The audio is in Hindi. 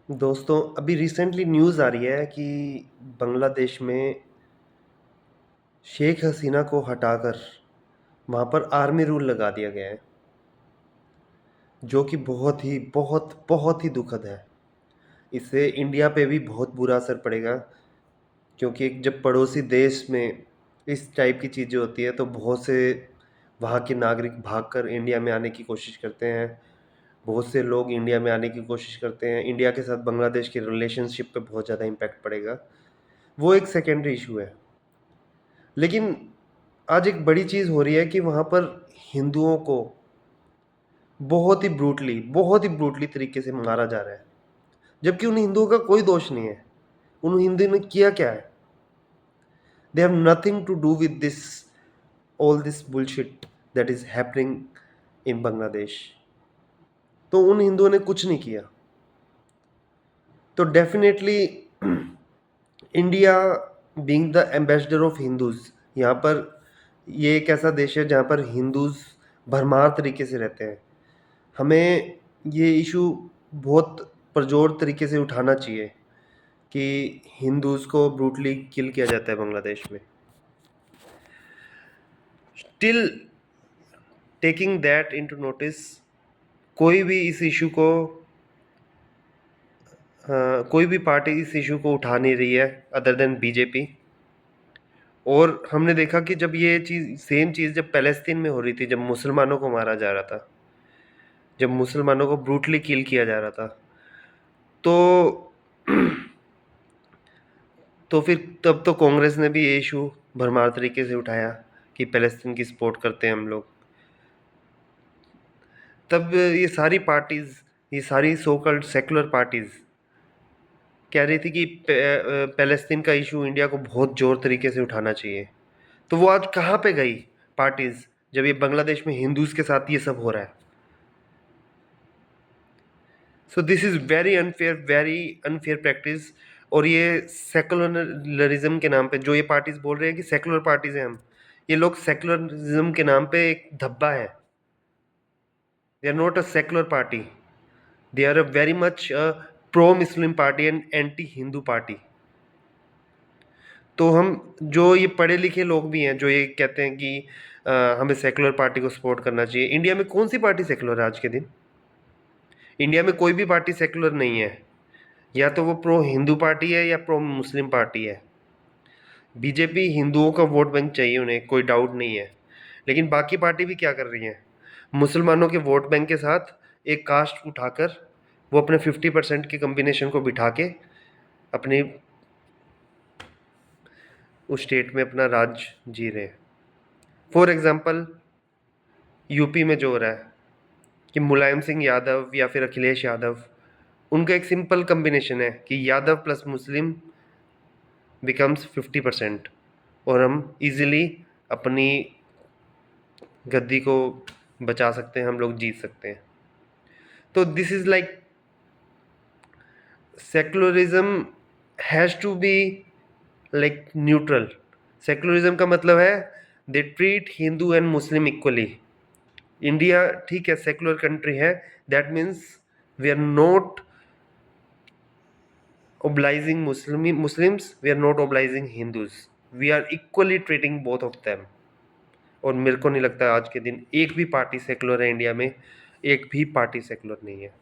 दोस्तों, अभी रिसेंटली न्यूज़ आ रही है कि बांग्लादेश में शेख हसीना को हटाकर वहाँ पर आर्मी रूल लगा दिया गया है, जो कि बहुत ही दुखद है। इससे इंडिया पे भी बहुत बुरा असर पड़ेगा, क्योंकि जब पड़ोसी देश में इस टाइप की चीज़ें होती है तो बहुत से वहाँ के नागरिक भागकर इंडिया में आने की कोशिश करते हैं। बहुत से लोग इंडिया में आने की कोशिश करते हैं। इंडिया के साथ बांग्लादेश के रिलेशनशिप पे बहुत ज़्यादा इम्पैक्ट पड़ेगा। वो एक सेकेंडरी इशू है। लेकिन आज एक बड़ी चीज़ हो रही है कि वहाँ पर हिंदुओं को बहुत ही ब्रूटली तरीके से मारा जा रहा है, जबकि उन हिंदुओं का कोई दोष नहीं है। उन हिंदुओं ने किया क्या है? They have nothing to do with this all this bullshit that is happening in Bangladesh. तो उन हिंदुओं ने कुछ नहीं किया। तो definitely India being the ambassador of Hindus, यहाँ पर ये एक ऐसा देश है जहाँ पर हिंदूज भरमार तरीके से रहते हैं। हमें ये इशू बहुत परजोर तरीके से उठाना चाहिए कि हिंदूज को ब्रूटली किल किया जाता है बांग्लादेश में। Still taking that into notice, कोई भी इस इशू को कोई भी पार्टी इस इशू को उठा नहीं रही है अदर देन बीजेपी। और हमने देखा कि जब ये सेम चीज़ जब पैलेस्तीन में हो रही थी, जब मुसलमानों को मारा जा रहा था, जब मुसलमानों को ब्रूटली किल किया जा रहा था, तो तो फिर तब तो कांग्रेस ने भी ये इशू भरमार तरीके से उठाया कि पैलेस्तीन की सपोर्ट करते हैं हम लोग। तब ये सारी सो कॉल्ड सेकुलर पार्टीज कह रही थी कि पैलेस्तीन का इशू इंडिया को बहुत जोर तरीके से उठाना चाहिए। तो वो आज कहाँ पे गई पार्टीज, जब ये बांग्लादेश में हिंदूज के साथ ये सब हो रहा है? So this is very unfair practice. और ये सेकुलरिज्म के नाम पे जो ये पार्टीज बोल रहे हैं कि सेकुलर पार्टीज हैं हम, ये लोग सेकुलरिज्म के नाम पे एक धब्बा है। They are not a secular party, they are a very much pro Muslim party and anti Hindu party. तो हम जो ये पढ़े लिखे लोग भी हैं जो ये कहते हैं कि हमें सेकुलर पार्टी को सपोर्ट करना चाहिए। इंडिया में कौन सी पार्टी सेकुलर है आज के दिन? इंडिया में कोई भी पार्टी सेकुलर नहीं है। या तो वो प्रो हिंदू पार्टी है या प्रो मुस्लिम पार्टी है। बीजेपी हिंदुओं का वोट बैंक चाहिए उन्हें, कोई डाउट नहीं है। लेकिन बाकी पार्टी भी क्या कर रही हैं? मुसलमानों के वोट बैंक के साथ एक कास्ट उठाकर वो अपने 50% के कम्बिनेशन को बिठा के अपनी उस स्टेट में अपना राज जी रहे हैं। फॉर एग्जाम्पल यूपी में जो हो रहा है कि मुलायम सिंह यादव या फिर अखिलेश यादव, उनका एक सिंपल कम्बिनेशन है कि यादव प्लस मुस्लिम बिकम्स 50%, और हम इजीली अपनी गद्दी को बचा सकते हैं, हम लोग जीत सकते हैं। तो this is like secularism has to be like neutral. Secularism का मतलब है they treat Hindu and Muslim equally. India ठीक है सेकुलर कंट्री है, that means we are not obliging Muslims, we are not obliging Hindus, we are equally treating both of them। और मेरे को नहीं लगता आज के दिन एक भी पार्टी सेकुलर है इंडिया में, एक भी पार्टी सेकुलर नहीं है।